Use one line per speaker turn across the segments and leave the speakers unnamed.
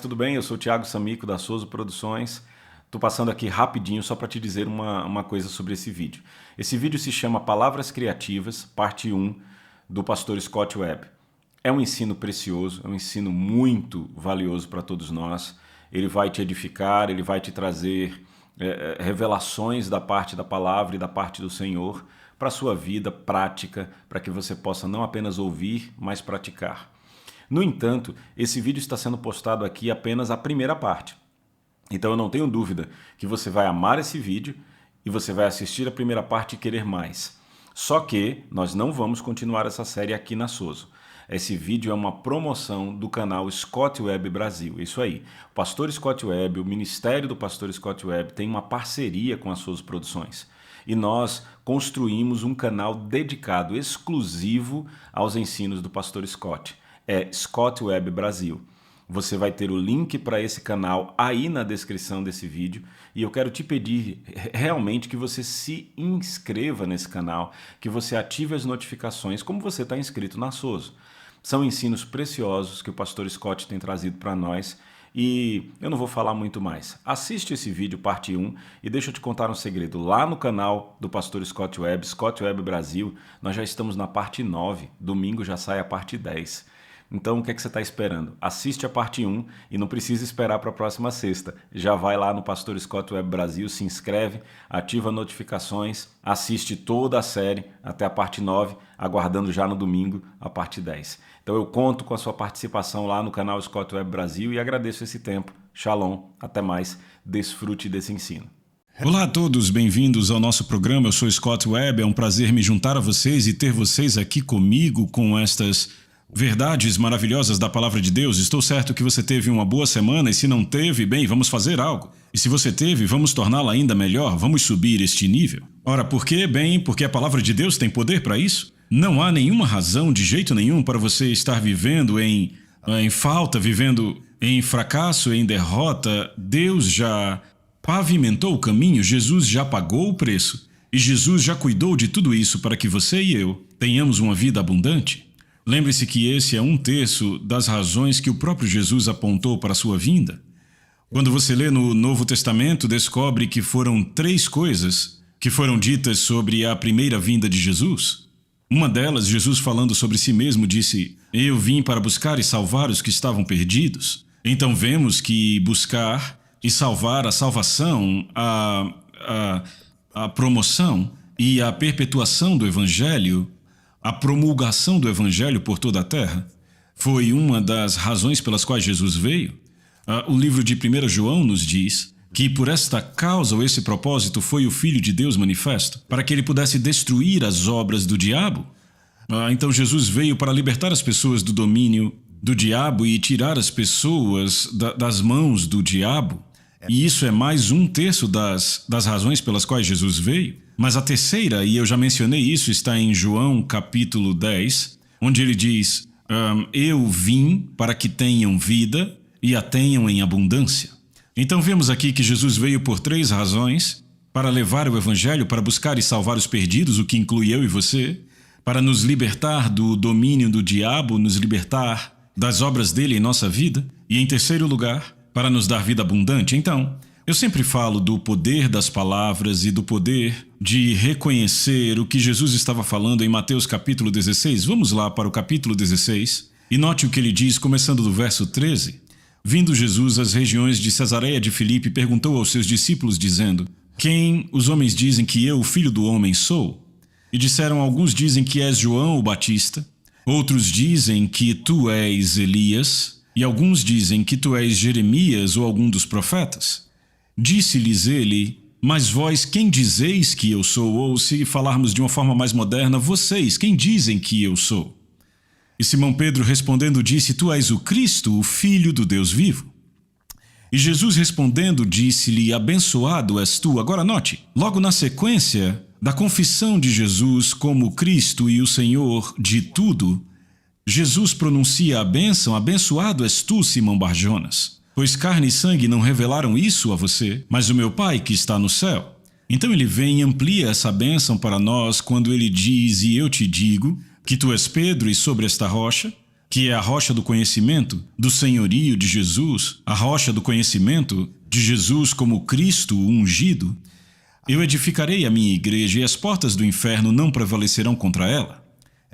Tudo bem? Eu sou o Thiago Samico da Souza Produções. Estou passando aqui rapidinho só para te dizer uma coisa sobre esse vídeo. Esse vídeo se chama Palavras Criativas, parte 1, do pastor Scott Webb. É um ensino precioso, é um ensino muito valioso para todos nós. Ele vai te edificar, ele vai te trazer revelações da parte da palavra e da parte do Senhor para a sua vida prática, para que você possa não apenas ouvir, mas praticar. No entanto, esse vídeo está sendo postado aqui apenas a primeira parte. Então eu não tenho dúvida que você vai amar esse vídeo e você vai assistir a primeira parte e querer mais. Só que nós não vamos continuar essa série aqui na Souza. Esse vídeo é uma promoção do canal Scott Webb Brasil. Isso aí. O pastor Scott Webb, o ministério do pastor Scott Webb tem uma parceria com a Souza Produções. E nós construímos um canal dedicado, exclusivo aos ensinos do pastor Scott. É Scott Webb Brasil. Você vai ter o link para esse canal aí na descrição desse vídeo e eu quero te pedir realmente que você se inscreva nesse canal, que você ative as notificações como você está inscrito na Souza. São ensinos preciosos que o pastor Scott tem trazido para nós e eu não vou falar muito mais. Assiste esse vídeo, parte 1, e deixa eu te contar um segredo. Lá no canal do pastor Scott Webb Brasil, nós já estamos na parte 9, domingo já sai a parte 10. Então, o que é que você está esperando? Assiste a parte 1 e não precisa esperar para a próxima sexta. Já vai lá no Pastor Scott Webb Brasil, se inscreve, ativa notificações, assiste toda a série até a parte 9, aguardando já no domingo a parte 10. Então eu conto com a sua participação lá no canal Scott Webb Brasil e agradeço esse tempo. Shalom, até mais, desfrute desse ensino.
Olá a todos, bem-vindos ao nosso programa. Eu sou Scott Webb, é um prazer me juntar a vocês e ter vocês aqui comigo com estas verdades maravilhosas da Palavra de Deus. Estou certo que você teve uma boa semana e se não teve, bem, vamos fazer algo. E se você teve, vamos torná-la ainda melhor, vamos subir este nível. Ora, por quê? Bem, porque a Palavra de Deus tem poder para isso. Não há nenhuma razão, de jeito nenhum, para você estar vivendo em falta, vivendo em fracasso, em derrota. Deus já pavimentou o caminho, Jesus já pagou o preço e Jesus já cuidou de tudo isso para que você e eu tenhamos uma vida abundante. Lembre-se que esse é 1/3 das razões que o próprio Jesus apontou para a sua vinda. Quando você lê no Novo Testamento, descobre que foram 3 coisas que foram ditas sobre a primeira vinda de Jesus. Uma delas, Jesus falando sobre si mesmo, disse: "Eu vim para buscar e salvar os que estavam perdidos." Então vemos que buscar e salvar, a salvação, a promoção e a perpetuação do Evangelho, a promulgação do Evangelho por toda a terra, foi uma das razões pelas quais Jesus veio. O livro de 1 João nos diz que por esta causa ou esse propósito foi o Filho de Deus manifesto, para que ele pudesse destruir as obras do diabo. Então Jesus veio para libertar as pessoas do domínio do diabo e tirar as pessoas das mãos do diabo. E isso é mais 1/3 das razões pelas quais Jesus veio. Mas a terceira, e eu já mencionei isso, está em João capítulo 10, onde ele diz: "Eu vim para que tenham vida e a tenham em abundância." Então vemos aqui que Jesus veio por 3 razões: para levar o Evangelho, para buscar e salvar os perdidos, o que inclui eu e você, para nos libertar do domínio do diabo, nos libertar das obras dele em nossa vida, e em terceiro lugar, para nos dar vida abundante. Então, eu sempre falo do poder das palavras e do poder de reconhecer o que Jesus estava falando em Mateus capítulo 16. Vamos lá para o capítulo 16 e note o que ele diz, começando do verso 13. "Vindo Jesus às regiões de Cesareia de Filipe, perguntou aos seus discípulos, dizendo: Quem os homens dizem que eu, o Filho do Homem, sou? E disseram: Alguns dizem que és João o Batista, outros dizem que tu és Elias, e alguns dizem que tu és Jeremias ou algum dos profetas. Disse-lhes ele: Mas vós quem dizeis que eu sou? Ou, se falarmos de uma forma mais moderna, vocês quem dizem que eu sou? E Simão Pedro respondendo disse: Tu és o Cristo, o Filho do Deus vivo. E Jesus respondendo disse-lhe: Abençoado és tu. Agora note, logo na sequência da confissão de Jesus como Cristo e o Senhor de tudo, Jesus pronuncia a bênção: Abençoado és tu, Simão Barjonas, pois carne e sangue não revelaram isso a você, mas o meu Pai que está no céu. Então ele vem e amplia essa bênção para nós quando ele diz: E eu te digo que tu és Pedro, e sobre esta rocha que é a rocha do conhecimento do senhorio de Jesus, a rocha do conhecimento de Jesus como Cristo ungido, eu edificarei a minha igreja e as portas do inferno não prevalecerão contra ela.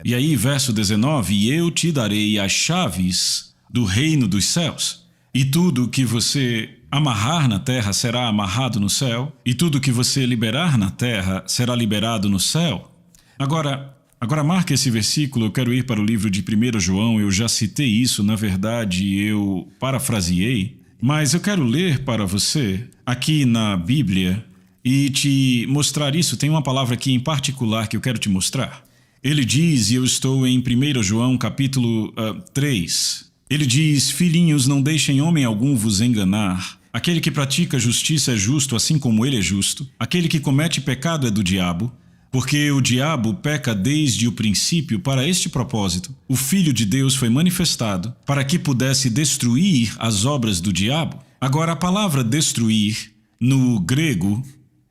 E aí, verso 19, e eu te darei as chaves do reino dos céus, e tudo que você amarrar na terra será amarrado no céu, e tudo que você liberar na terra será liberado no céu. Agora marque esse versículo, eu quero ir para o livro de 1 João, eu já citei isso, na verdade eu parafraseei, mas eu quero ler para você aqui na Bíblia e te mostrar isso. Tem uma palavra aqui em particular que eu quero te mostrar. Ele diz, e eu estou em 1 João capítulo 3, ele diz, filhinhos, não deixem homem algum vos enganar. Aquele que pratica justiça é justo assim como ele é justo. Aquele que comete pecado é do diabo, porque o diabo peca desde o princípio. Para este propósito, o Filho de Deus foi manifestado para que pudesse destruir as obras do diabo. Agora, a palavra destruir, no grego,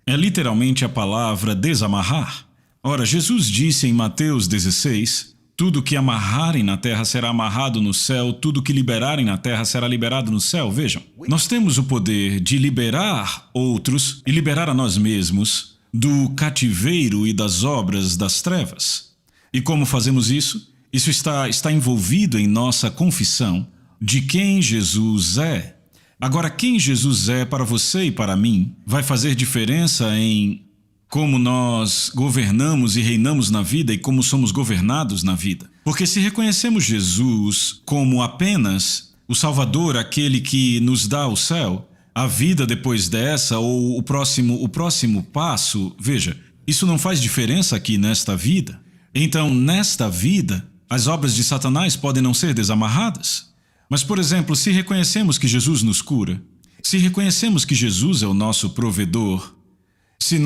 é literalmente a palavra desamarrar. Ora, Jesus disse em Mateus 16, tudo que amarrarem na terra será amarrado no céu, tudo que liberarem na terra será liberado no céu. Vejam, nós temos o poder de liberar outros e liberar a nós mesmos do cativeiro e das obras das trevas. E como fazemos isso? Isso está envolvido em nossa confissão de quem Jesus é. Agora, quem Jesus é para você e para mim vai fazer diferença em como nós governamos e reinamos na vida e como somos governados na vida. Porque se reconhecemos Jesus como apenas o Salvador, aquele que nos dá o céu, a vida depois dessa ou o próximo passo, veja, isso não faz diferença aqui nesta vida. Então, nesta vida, as obras de Satanás podem não ser desamarradas. Mas, por exemplo, se reconhecemos que Jesus nos cura, se reconhecemos que Jesus é o nosso provedor, se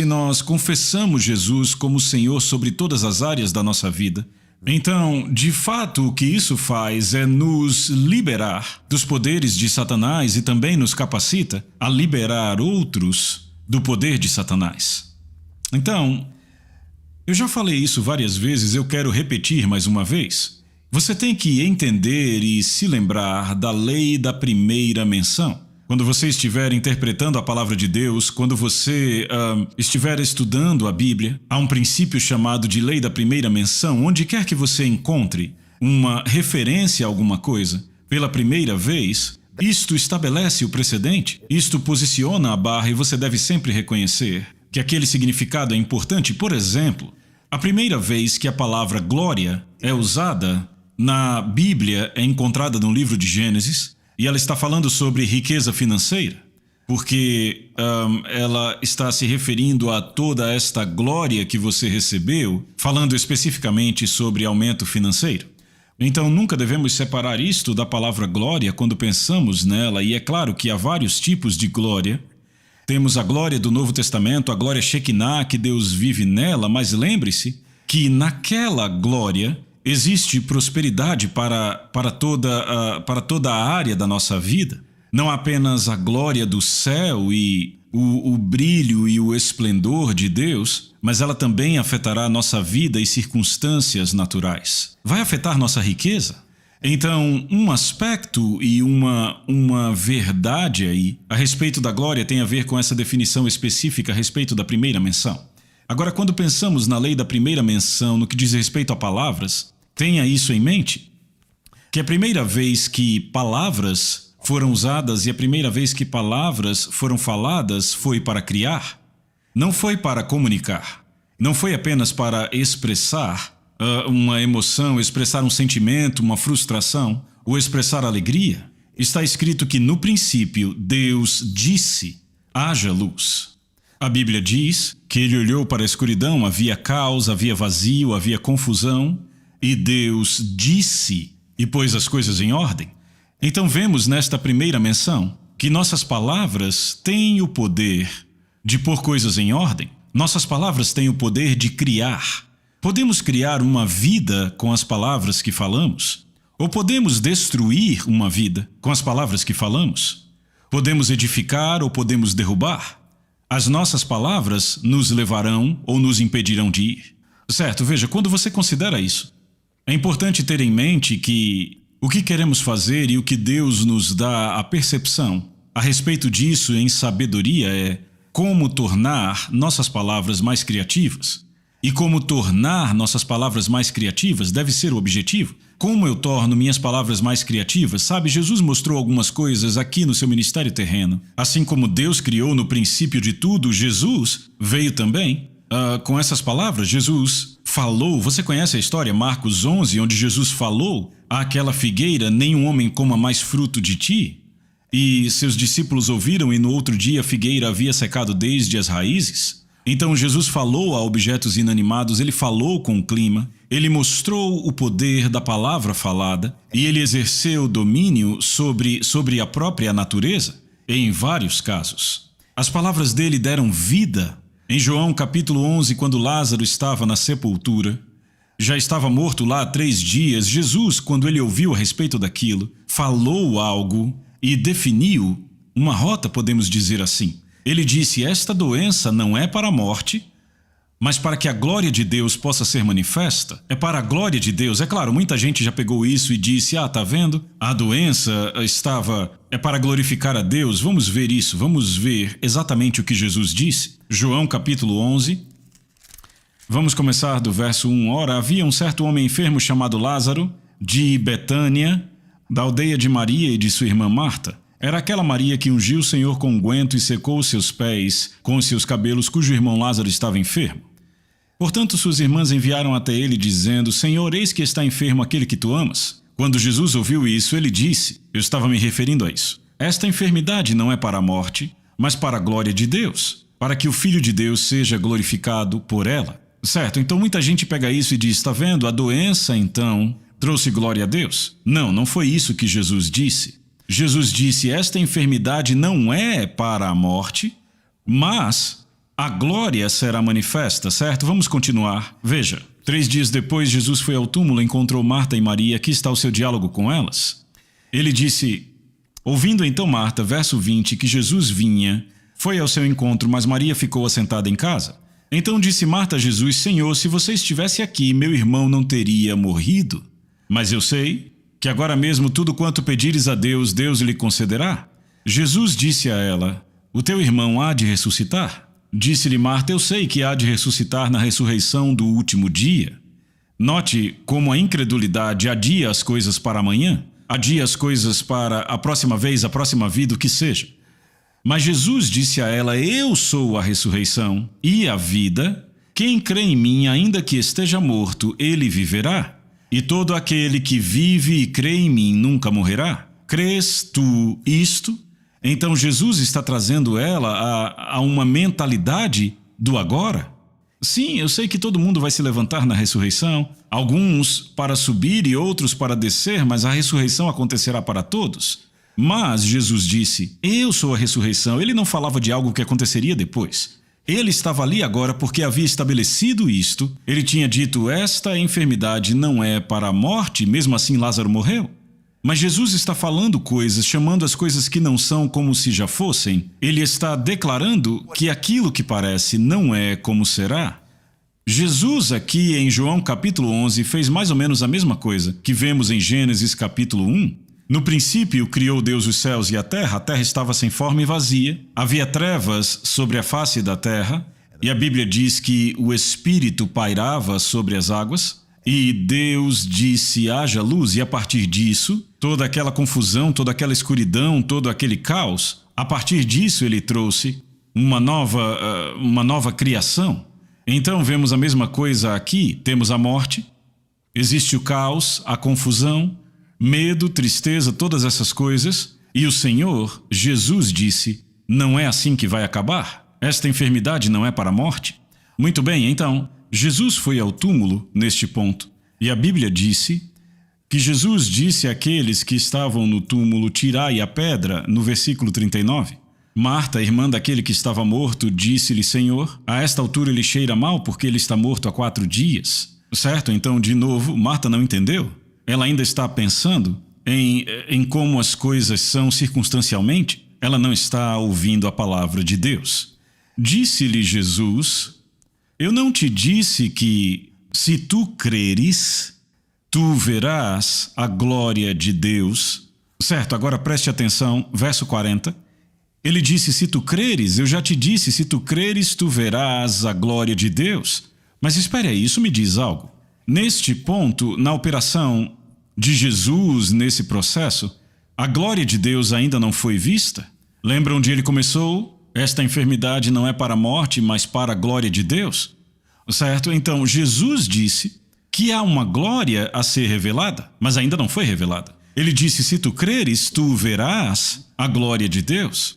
nós confessamos Jesus como Senhor sobre todas as áreas da nossa vida, então, de fato, o que isso faz é nos liberar dos poderes de Satanás e também nos capacita a liberar outros do poder de Satanás. Então, eu já falei isso várias vezes, eu quero repetir mais uma vez. Você tem que entender e se lembrar da lei da primeira menção. Quando você estiver interpretando a palavra de Deus, quando você estiver estudando a Bíblia, há um princípio chamado de lei da primeira menção. Onde quer que você encontre uma referência a alguma coisa pela primeira vez, isto estabelece o precedente, isto posiciona a barra e você deve sempre reconhecer que aquele significado é importante. Por exemplo, a primeira vez que a palavra glória é usada na Bíblia é encontrada no livro de Gênesis, e ela está falando sobre riqueza financeira, porque ela está se referindo a toda esta glória que você recebeu, falando especificamente sobre aumento financeiro. Então, nunca devemos separar isto da palavra glória quando pensamos nela, e é claro que há vários tipos de glória. Temos a glória do Novo Testamento, a glória Shekinah, que Deus vive nela, mas lembre-se que naquela glória existe prosperidade para toda a área da nossa vida. Não apenas a glória do céu e o brilho e o esplendor de Deus, mas ela também afetará a nossa vida e circunstâncias naturais. Vai afetar nossa riqueza? Então, um aspecto e uma verdade aí a respeito da glória tem a ver com essa definição específica a respeito da primeira menção. Agora, quando pensamos na lei da primeira menção no que diz respeito a palavras, tenha isso em mente, que a primeira vez que palavras foram usadas e a primeira vez que palavras foram faladas foi para criar, não foi para comunicar, não foi apenas para expressar uma emoção, expressar um sentimento, uma frustração ou expressar alegria. Está escrito que no princípio Deus disse, haja luz. A Bíblia diz que ele olhou para a escuridão, havia caos, havia vazio, havia confusão, e Deus disse e pôs as coisas em ordem. Então vemos nesta primeira menção que nossas palavras têm o poder de pôr coisas em ordem. Nossas palavras têm o poder de criar. Podemos criar uma vida com as palavras que falamos, ou podemos destruir uma vida com as palavras que falamos. Podemos edificar ou podemos derrubar. As nossas palavras nos levarão ou nos impedirão de ir. Certo, veja, quando você considera isso, É importante ter em mente que o que queremos fazer e o que Deus nos dá a percepção a respeito disso em sabedoria é como tornar nossas palavras mais criativas. E como tornar nossas palavras mais criativas deve ser o objetivo. Como eu torno minhas palavras mais criativas? Sabe, Jesus mostrou algumas coisas aqui no seu ministério terreno. Assim como Deus criou no princípio de tudo, Jesus veio também. Com essas palavras, Jesus falou. Você conhece a história, Marcos 11, onde Jesus falou àquela figueira: nenhum homem coma mais fruto de ti? E seus discípulos ouviram, e no outro dia a figueira havia secado desde as raízes. Então Jesus falou a objetos inanimados, ele falou com o clima, ele mostrou o poder da palavra falada e ele exerceu domínio sobre a própria natureza, em vários casos. As palavras dele deram vida. Em João capítulo 11, quando Lázaro estava na sepultura, já estava morto lá há 3 dias, Jesus, quando ele ouviu a respeito daquilo, falou algo e definiu uma rota, podemos dizer assim. Ele disse: esta doença não é para a morte, mas para que a glória de Deus possa ser manifesta. É para a glória de Deus. É claro, muita gente já pegou isso e disse: tá vendo? A doença é para glorificar a Deus. Vamos ver isso, vamos ver exatamente o que Jesus disse. João capítulo 11, vamos começar do verso 1. Ora, havia um certo homem enfermo chamado Lázaro, de Betânia, da aldeia de Maria e de sua irmã Marta. Era aquela Maria que ungiu o Senhor com unguento e secou os seus pés com os seus cabelos, cujo irmão Lázaro estava enfermo. Portanto, suas irmãs enviaram até ele, dizendo: Senhor, eis que está enfermo aquele que tu amas. Quando Jesus ouviu isso, ele disse: eu estava me referindo a isso. Esta enfermidade não é para a morte, mas para a glória de Deus, para que o Filho de Deus seja glorificado por ela. Certo, então muita gente pega isso e diz: está vendo, a doença então trouxe glória a Deus? Não foi isso que Jesus disse. Jesus disse: esta enfermidade não é para a morte, mas a glória será manifesta, certo? Vamos continuar. Veja, 3 dias depois, Jesus foi ao túmulo, encontrou Marta e Maria. Aqui está o seu diálogo com elas. Ele disse: ouvindo então Marta, verso 20, que Jesus vinha, foi ao seu encontro, mas Maria ficou assentada em casa. Então disse Marta a Jesus: Senhor, se você estivesse aqui, meu irmão não teria morrido. Mas eu sei que agora mesmo tudo quanto pedires a Deus, Deus lhe concederá. Jesus disse a ela: o teu irmão há de ressuscitar. Disse-lhe Marta: eu sei que há de ressuscitar na ressurreição do último dia. Note como a incredulidade adia as coisas para amanhã, adia as coisas para a próxima vez, a próxima vida, o que seja. Mas Jesus disse a ela: eu sou a ressurreição e a vida. Quem crê em mim, ainda que esteja morto, ele viverá. E todo aquele que vive e crê em mim nunca morrerá. Crês tu isto? Então Jesus está trazendo ela a uma mentalidade do agora. Sim, eu sei que todo mundo vai se levantar na ressurreição, alguns para subir e outros para descer, mas a ressurreição acontecerá para todos. Mas Jesus disse: eu sou a ressurreição. Ele não falava de algo que aconteceria depois. Ele estava ali agora porque havia estabelecido isto. Ele tinha dito: esta enfermidade não é para a morte, mesmo assim Lázaro morreu. Mas Jesus está falando coisas, chamando as coisas que não são como se já fossem. Ele está declarando que aquilo que parece não é como será. Jesus aqui em João capítulo 11 fez mais ou menos a mesma coisa que vemos em Gênesis capítulo 1. No princípio criou Deus os céus e a terra estava sem forma e vazia, havia trevas sobre a face da terra, e a Bíblia diz que o Espírito pairava sobre as águas, e Deus disse: haja luz, e a partir disso, toda aquela confusão, toda aquela escuridão, todo aquele caos, a partir disso ele trouxe uma nova criação. Então vemos a mesma coisa aqui, temos a morte, existe o caos, a confusão, medo, tristeza, todas essas coisas. E o Senhor, Jesus, disse: não é assim que vai acabar? Esta enfermidade não é para a morte? Muito bem, então, Jesus foi ao túmulo neste ponto. E a Bíblia disse que Jesus disse àqueles que estavam no túmulo: tirai a pedra, no versículo 39. Marta, irmã daquele que estava morto, disse-lhe: Senhor, a esta altura ele cheira mal porque ele está morto há 4 dias. Certo? Então, de novo, Marta não entendeu. Ela ainda está pensando em como as coisas são circunstancialmente. Ela não está ouvindo a palavra de Deus. Disse-lhe Jesus: eu não te disse que, se tu creres, tu verás a glória de Deus. Certo, agora preste atenção, verso 40. Ele disse, se tu creres, eu já te disse, se tu creres, tu verás a glória de Deus. Mas espere aí, isso me diz algo. Neste ponto, na operação de Jesus, nesse processo, a glória de Deus ainda não foi vista? Lembra onde ele começou? Esta enfermidade não é para a morte, mas para a glória de Deus. Certo? Então, Jesus disse que há uma glória a ser revelada, mas ainda não foi revelada. Ele disse, se tu creres, tu verás a glória de Deus.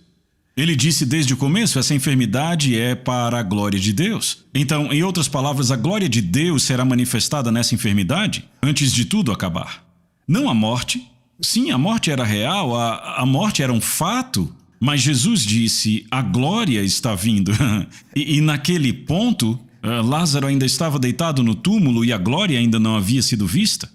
Ele disse desde o começo, essa enfermidade é para a glória de Deus. Então, em outras palavras, a glória de Deus será manifestada nessa enfermidade antes de tudo acabar. Não a morte. Sim, a morte era real, a morte era um fato, mas Jesus disse, a glória está vindo. e naquele ponto, Lázaro ainda estava deitado no túmulo e a glória ainda não havia sido vista.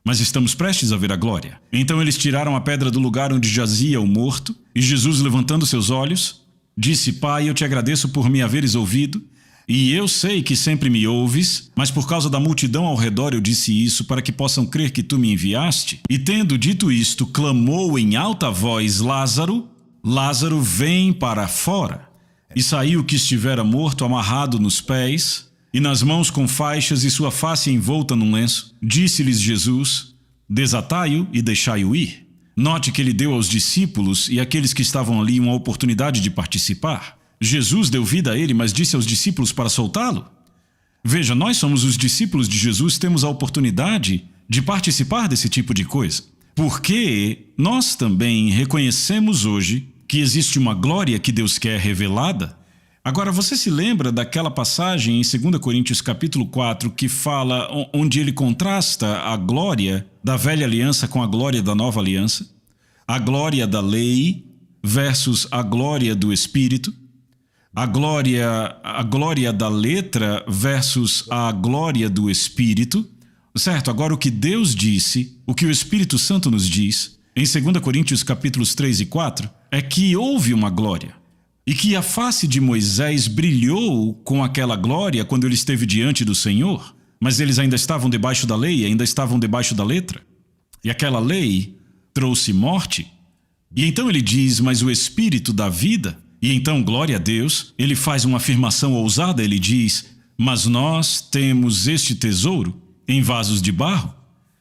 Mas estamos prestes a ver a glória. Então eles tiraram a pedra do lugar onde jazia o morto, e Jesus, levantando seus olhos, disse, Pai, eu te agradeço por me haveres ouvido, e eu sei que sempre me ouves, mas por causa da multidão ao redor eu disse isso, para que possam crer que tu me enviaste. E tendo dito isto, clamou em alta voz, Lázaro, Lázaro, vem para fora. E saiu o que estivera morto, amarrado nos pés, e nas mãos com faixas e sua face envolta num lenço. Disse-lhes Jesus, desatai-o e deixai-o ir. Note que ele deu aos discípulos e àqueles que estavam ali uma oportunidade de participar. Jesus deu vida a ele, mas disse aos discípulos para soltá-lo. Veja, nós somos os discípulos de Jesus, temos a oportunidade de participar desse tipo de coisa. Porque nós também reconhecemos hoje que existe uma glória que Deus quer revelada. Agora, você se lembra daquela passagem em 2 Coríntios capítulo 4 que fala, onde ele contrasta a glória da velha aliança com a glória da nova aliança? A glória da lei versus a glória do Espírito. A glória da letra versus a glória do Espírito. Certo? Agora, o que Deus disse, o que o Espírito Santo nos diz, em 2 Coríntios capítulos 3 e 4, é que houve uma glória. E que a face de Moisés brilhou com aquela glória quando ele esteve diante do Senhor, mas eles ainda estavam debaixo da lei, ainda estavam debaixo da letra. E aquela lei trouxe morte. E então ele diz, mas o Espírito dá vida. E então, glória a Deus, ele faz uma afirmação ousada, ele diz, mas nós temos este tesouro em vasos de barro.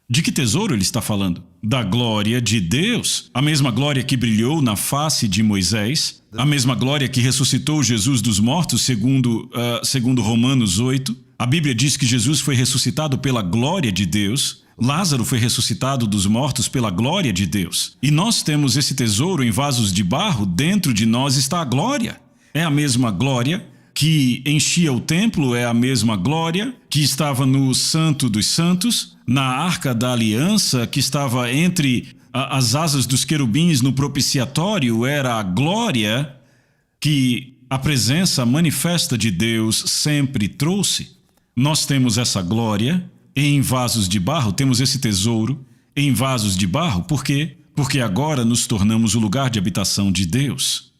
De que tesouro ele está falando? Da glória de Deus. A mesma glória que brilhou na face de Moisés, a mesma glória que ressuscitou Jesus dos mortos, segundo Romanos 8. A Bíblia diz que Jesus foi ressuscitado pela glória de Deus. Lázaro foi ressuscitado dos mortos pela glória de Deus. E nós temos esse tesouro em vasos de barro, dentro de nós está a glória. É a mesma glória que enchia o templo, é a mesma glória que estava no Santo dos Santos, na Arca da Aliança, que estava entre as asas dos querubins no propiciatório, era a glória que a presença manifesta de Deus sempre trouxe. Nós temos essa glória em vasos de barro, temos esse tesouro em vasos de barro. Por quê? Porque agora nos tornamos o lugar de habitação de Deus.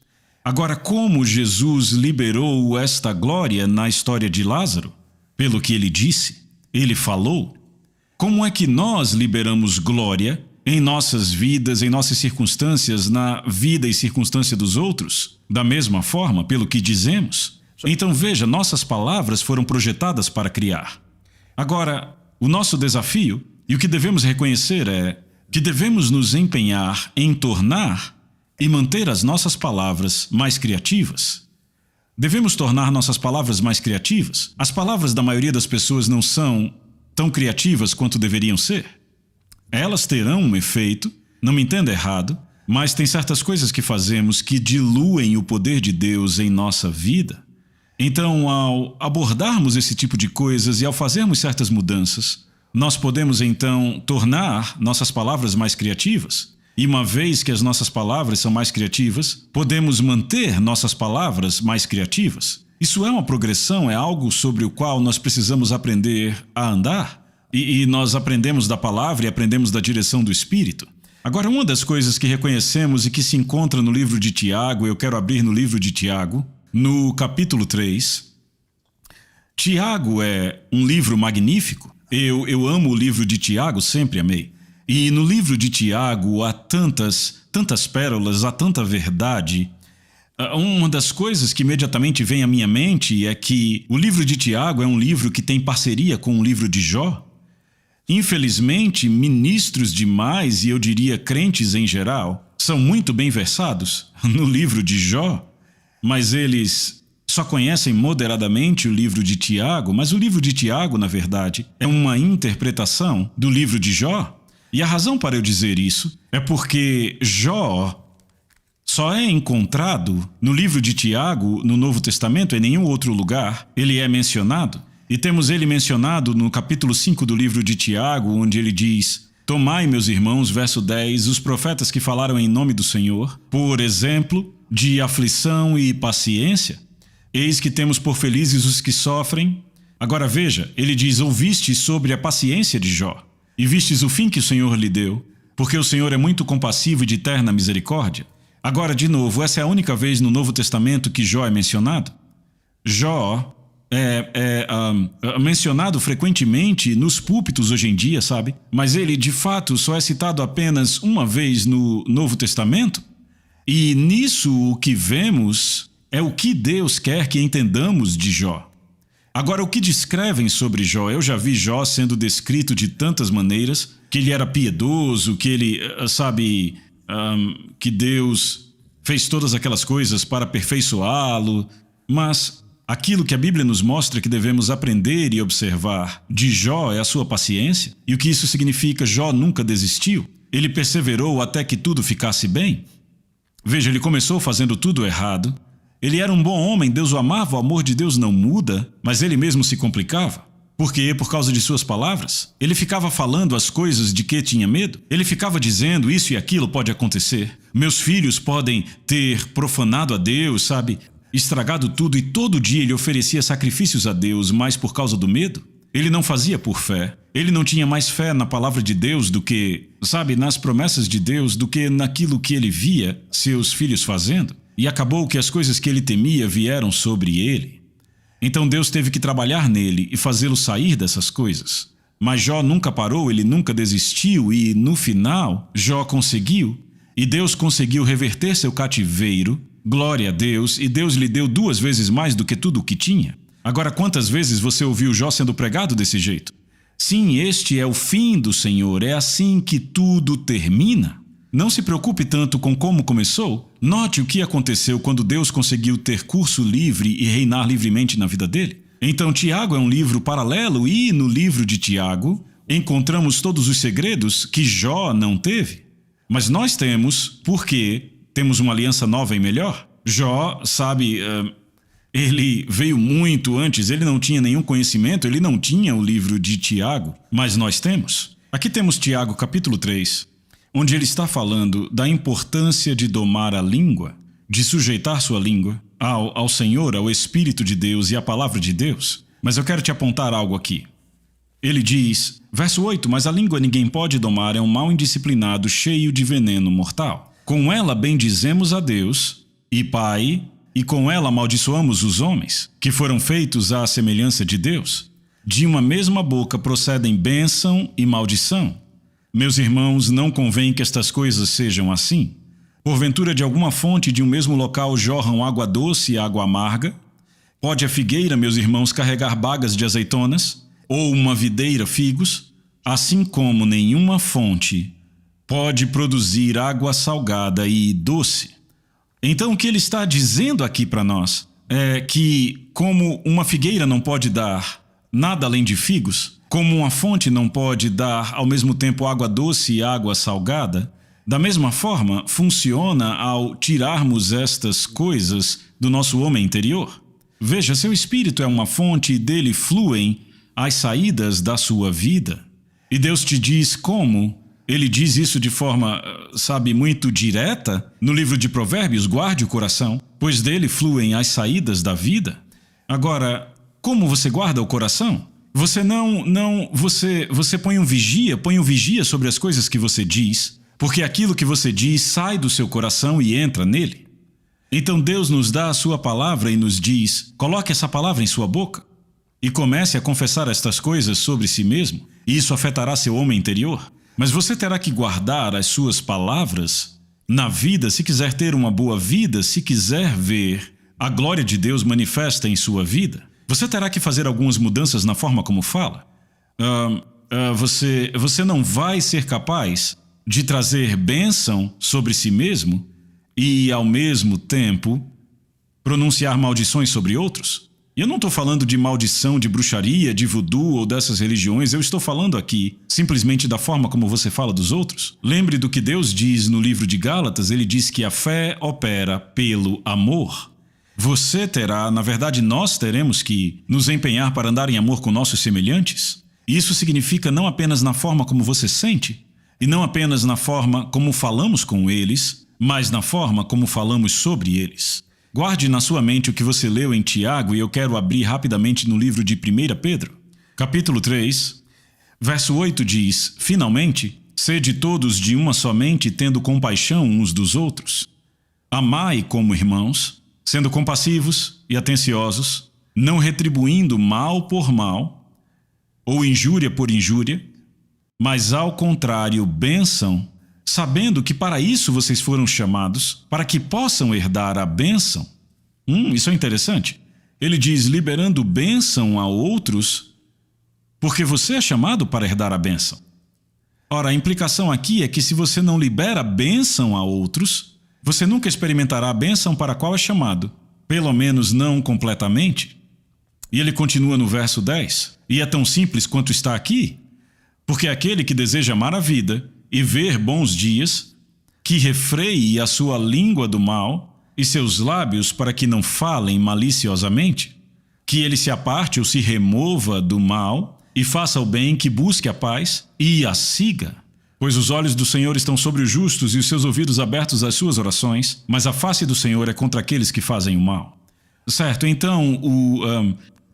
Agora, como Jesus liberou esta glória na história de Lázaro? Pelo que ele disse, ele falou. Como é que nós liberamos glória em nossas vidas, em nossas circunstâncias, na vida e circunstância dos outros? Da mesma forma, pelo que dizemos. Então veja, nossas palavras foram projetadas para criar. Agora, o nosso desafio, e o que devemos reconhecer é que devemos nos empenhar em tornar e manter as nossas palavras mais criativas. Devemos tornar nossas palavras mais criativas. As palavras da maioria das pessoas não são tão criativas quanto deveriam ser. Elas terão um efeito, não me entenda errado, mas tem certas coisas que fazemos que diluem o poder de Deus em nossa vida. Então, ao abordarmos esse tipo de coisas e ao fazermos certas mudanças, nós podemos então tornar nossas palavras mais criativas. E uma vez que as nossas palavras são mais criativas, podemos manter nossas palavras mais criativas. Isso é uma progressão, é algo sobre o qual nós precisamos aprender a andar. E nós aprendemos da palavra e aprendemos da direção do Espírito. Agora, uma das coisas que reconhecemos e que se encontra no livro de Tiago, eu quero abrir no livro de Tiago, no capítulo 3. Tiago é um livro magnífico. Eu amo o livro de Tiago, sempre amei. E no livro de Tiago há tantas pérolas, há tanta verdade. Uma das coisas que imediatamente vem à minha mente é que o livro de Tiago é um livro que tem parceria com o livro de Jó. Infelizmente, ministros demais, e eu diria crentes em geral, são muito bem versados no livro de Jó, mas eles só conhecem moderadamente o livro de Tiago, mas o livro de Tiago, na verdade, é uma interpretação do livro de Jó. E a razão para eu dizer isso é porque Jó só é encontrado no livro de Tiago, no Novo Testamento, em nenhum outro lugar ele é mencionado. E temos ele mencionado no capítulo 5 do livro de Tiago, onde ele diz: Tomai, meus irmãos, verso 10, os profetas que falaram em nome do Senhor, por exemplo, de aflição e paciência. Eis que temos por felizes os que sofrem. Agora veja, ele diz: Ouvistes sobre a paciência de Jó, e vistes o fim que o Senhor lhe deu, porque o Senhor é muito compassivo e de terna misericórdia. Agora, de novo, essa é a única vez no Novo Testamento que Jó é mencionado. Jó é mencionado frequentemente nos púlpitos hoje em dia, sabe? Mas ele, de fato, só é citado apenas uma vez no Novo Testamento. E nisso o que vemos é o que Deus quer que entendamos de Jó. Agora, o que descrevem sobre Jó? Eu já vi Jó sendo descrito de tantas maneiras, que ele era piedoso, que ele, que Deus fez todas aquelas coisas para aperfeiçoá-lo, mas aquilo que a Bíblia nos mostra que devemos aprender e observar de Jó é a sua paciência. E o que isso significa? Jó nunca desistiu. Ele perseverou até que tudo ficasse bem. Veja, ele começou fazendo tudo errado. Ele era um bom homem, Deus o amava, o amor de Deus não muda, mas ele mesmo se complicava. Por quê? Por causa de suas palavras. Ele ficava falando as coisas de que tinha medo. Ele ficava dizendo: isso e aquilo pode acontecer. Meus filhos podem ter profanado a Deus, sabe? Estragado tudo, e todo dia ele oferecia sacrifícios a Deus, mas por causa do medo. Ele não fazia por fé. Ele não tinha mais fé na palavra de Deus do que, nas promessas de Deus, do que naquilo que ele via seus filhos fazendo. E acabou que as coisas que ele temia vieram sobre ele. Então Deus teve que trabalhar nele e fazê-lo sair dessas coisas. Mas Jó nunca parou, ele nunca desistiu e, no final, Jó conseguiu. E Deus conseguiu reverter seu cativeiro. Glória a Deus, e Deus lhe deu 2 vezes mais do que tudo o que tinha. Agora, quantas vezes você ouviu Jó sendo pregado desse jeito? Sim, este é o fim do Senhor, é assim que tudo termina. Não se preocupe tanto com como começou. Note o que aconteceu quando Deus conseguiu ter curso livre e reinar livremente na vida dele. Então, Tiago é um livro paralelo e, no livro de Tiago, encontramos todos os segredos que Jó não teve. Mas nós temos, porque temos uma aliança nova e melhor. Jó, ele veio muito antes, ele não tinha nenhum conhecimento, ele não tinha o livro de Tiago, mas nós temos. Aqui temos Tiago capítulo 3, onde ele está falando da importância de domar a língua, de sujeitar sua língua ao Senhor, ao Espírito de Deus e à palavra de Deus. Mas eu quero te apontar algo aqui. Ele diz, verso 8, mas a língua ninguém pode domar, é um mal indisciplinado, cheio de veneno mortal. Com ela bendizemos a Deus e Pai, e com ela amaldiçoamos os homens, que foram feitos à semelhança de Deus. De uma mesma boca procedem bênção e maldição. Meus irmãos, não convém que estas coisas sejam assim. Porventura, de alguma fonte de um mesmo local jorram água doce e água amarga? Pode a figueira, meus irmãos, carregar bagas de azeitonas? Ou uma videira figos? Assim como nenhuma fonte pode produzir água salgada e doce. Então, o que ele está dizendo aqui para nós é que, como uma figueira não pode dar nada além de figos, como uma fonte não pode dar ao mesmo tempo água doce e água salgada, da mesma forma funciona ao tirarmos estas coisas do nosso homem interior. Veja, seu espírito é uma fonte e dele fluem as saídas da sua vida. E Deus te diz como. Ele diz isso de forma, muito direta no livro de Provérbios: guarde o coração, pois dele fluem as saídas da vida. Agora, como você guarda o coração? Você põe um vigia sobre as coisas que você diz, porque aquilo que você diz sai do seu coração e entra nele. Então Deus nos dá a sua palavra e nos diz: coloque essa palavra em sua boca. e comece a confessar estas coisas sobre si mesmo, e isso afetará seu homem interior. Mas você terá que guardar as suas palavras na vida se quiser ter uma boa vida, se quiser ver a glória de Deus manifesta em sua vida. Você terá que fazer algumas mudanças na forma como fala. Você não vai ser capaz de trazer bênção sobre si mesmo e, ao mesmo tempo, pronunciar maldições sobre outros. E eu não estou falando de maldição, de bruxaria, de voodoo ou dessas religiões. Eu estou falando aqui simplesmente da forma como você fala dos outros. Lembre do que Deus diz no livro de Gálatas. Ele diz que a fé opera pelo amor. Você terá, na verdade, nós teremos que nos empenhar para andar em amor com nossos semelhantes. Isso significa não apenas na forma como você sente, e não apenas na forma como falamos com eles, mas na forma como falamos sobre eles. Guarde na sua mente o que você leu em Tiago, e eu quero abrir rapidamente no livro de 1 Pedro. Capítulo 3, verso 8 diz: Finalmente, sede todos de uma só mente, tendo compaixão uns dos outros. Amai como irmãos, sendo compassivos e atenciosos, não retribuindo mal por mal, ou injúria por injúria, mas ao contrário, bênção, sabendo que para isso vocês foram chamados, para que possam herdar a bênção. Isso é interessante. Ele diz, liberando bênção a outros, porque você é chamado para herdar a bênção. Ora, a implicação aqui é que se você não libera bênção a outros, você nunca experimentará a bênção para a qual é chamado, pelo menos não completamente. E ele continua no verso 10, e é tão simples quanto está aqui, porque aquele que deseja amar a vida e ver bons dias, que refreie a sua língua do mal e seus lábios para que não falem maliciosamente, que ele se aparte ou se remova do mal e faça o bem, que busque a paz e a siga. Pois os olhos do Senhor estão sobre os justos e os seus ouvidos abertos às suas orações, mas a face do Senhor é contra aqueles que fazem o mal. Certo, então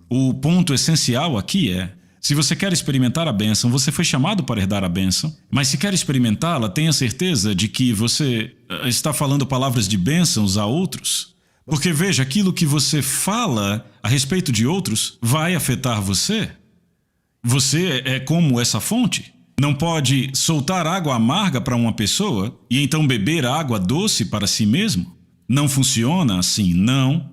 o ponto essencial aqui é: se você quer experimentar a bênção, você foi chamado para herdar a bênção, mas se quer experimentá-la, tenha certeza de que você está falando palavras de bênçãos a outros. Porque veja, aquilo que você fala a respeito de outros vai afetar você. Você é como essa fonte. Não pode soltar água amarga para uma pessoa e então beber água doce para si mesmo. Não funciona assim, não.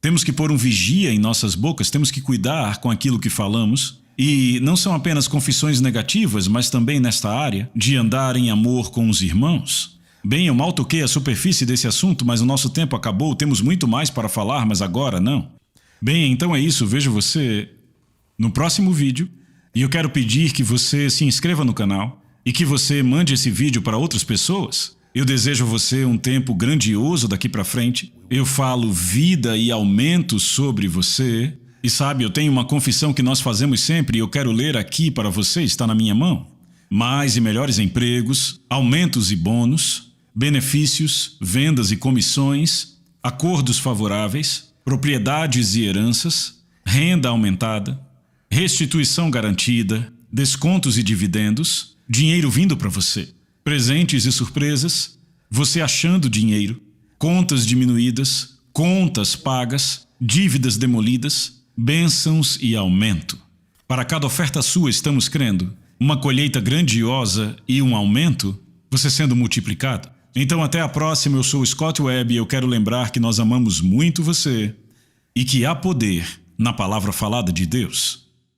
Temos que pôr um vigia em nossas bocas, temos que cuidar com aquilo que falamos. E não são apenas confissões negativas, mas também nesta área de andar em amor com os irmãos. Bem, eu mal toquei a superfície desse assunto, mas o nosso tempo acabou, temos muito mais para falar, mas agora não. Bem, então é isso, vejo você no próximo vídeo, e eu quero pedir que você se inscreva no canal e que você mande esse vídeo para outras pessoas. Eu desejo a você um tempo grandioso daqui para frente. Eu falo vida e aumento sobre você. E sabe, eu tenho uma confissão que nós fazemos sempre e eu quero ler aqui para você, está na minha mão. Mais e melhores empregos, aumentos e bônus, benefícios, vendas e comissões, acordos favoráveis, propriedades e heranças, renda aumentada, restituição garantida, descontos e dividendos, dinheiro vindo para você, presentes e surpresas, você achando dinheiro, contas diminuídas, contas pagas, dívidas demolidas, bênçãos e aumento. Para cada oferta sua estamos crendo, uma colheita grandiosa e um aumento, você sendo multiplicado. Então até a próxima, eu sou o Scott Webb e eu quero lembrar que nós amamos muito você e que há poder na palavra falada de Deus.